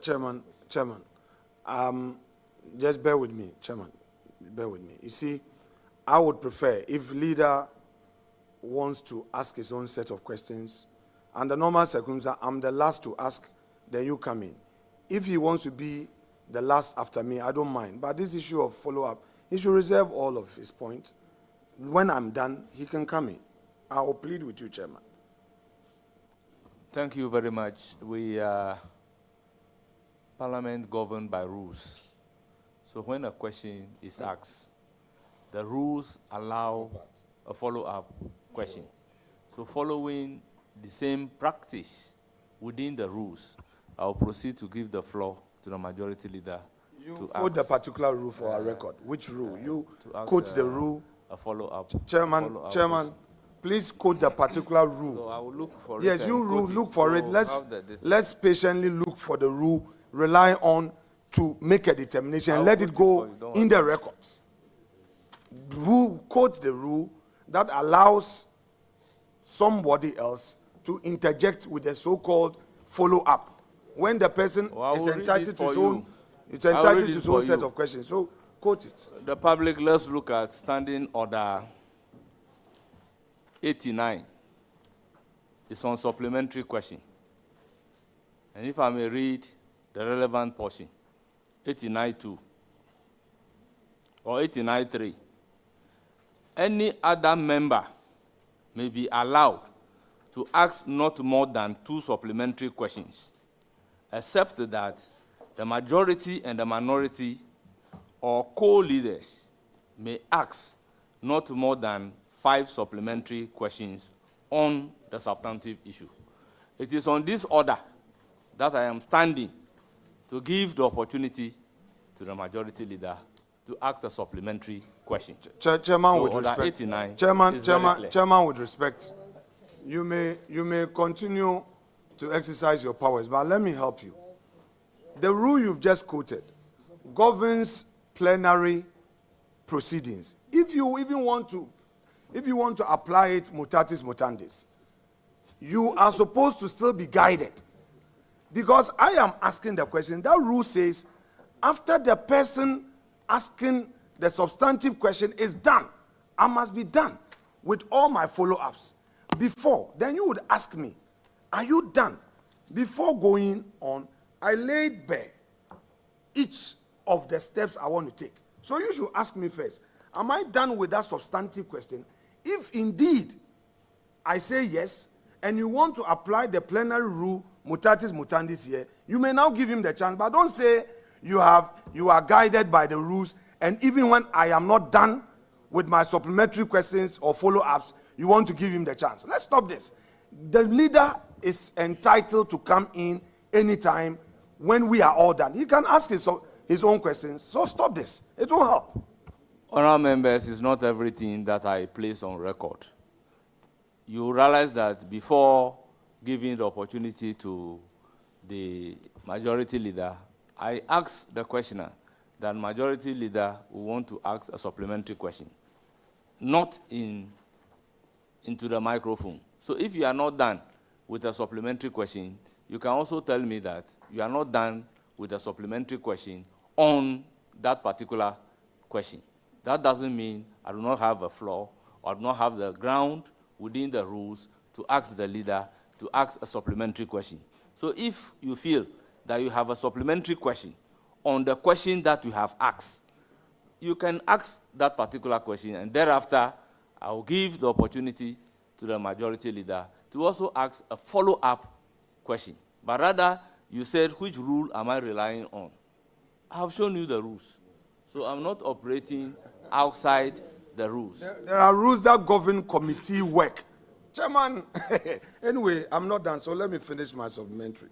Chairman, just bear with me, Chairman. Bear with me. You see, I would prefer if leader wants to ask his own set of questions, under normal circumstances, I'm the last to ask, then you come in. If he wants to be the last after me, I don't mind. But this issue of follow-up, he should reserve all of his points. When I'm done, he can come in. I will plead with you, Chairman. Thank you very much. We are Parliament governed by rules. So when a question is asked, the rules allow a follow-up question. So following the same practice within the rules, I will proceed to give the floor to the majority leader. You quote the particular rule for our record. Which rule? You quote the rule. A follow-up. Chairman, please quote the particular rule. So I will look for it. Yes, you look for it. Let's patiently look for the rule, rely on to make a determination, and let it go in the records. Quote the rule that allows somebody else to interject with a so-called follow-up when the person is entitled to his own, set of questions. So quote it. The public, let's look at Standing Order 89. It's on supplementary question. And if I may read the relevant portion, 89.2 or 89.3. Any other member may be allowed to ask not more than 2 supplementary questions, except that the majority and the minority or co-leaders may ask not more than 5 supplementary questions on the substantive issue. It is on this order that I am standing to give the opportunity to the majority leader to ask a supplementary question. Chairman, with respect. Chairman, with respect. You may continue to exercise your powers, but let me help you. The rule you've just quoted governs plenary proceedings. If you want to apply it mutatis mutandis, you are supposed to still be guided. Because I am asking the question, that rule says, after the person asking the substantive question is done, I must be done with all my follow-ups. Before, then you would ask me, are you done? Before going on, I laid bare each of the steps I want to take. So you should ask me first, am I done with that substantive question? If indeed I say yes, and you want to apply the plenary rule, mutatis mutandis here, you may now give him the chance, but don't say you are guided by the rules, and even when I am not done with my supplementary questions or follow-ups, you want to give him the chance. Let's stop this. The leader is entitled to come in anytime when we are all done. He can ask his own questions, so stop this. It will help. Honourable members, it's not everything that I place on record. You realize that before giving the opportunity to the majority leader, I asked the questioner that majority leader will want to ask a supplementary question, not into the microphone. So if you are not done with a supplementary question, you can also tell me that you are not done with a supplementary question on that particular question. That doesn't mean I do not have a floor or do not have the ground within the rules to ask the leader to ask a supplementary question. So if you feel that you have a supplementary question on the question that you have asked, you can ask that particular question, and thereafter I will give the opportunity to the majority leader to also ask a follow-up question. But rather, you said, which rule am I relying on? I have shown you the rules. So I'm not operating outside the rules. There are rules that govern committee work. Chairman, anyway, I'm not done, so let me finish my supplementary.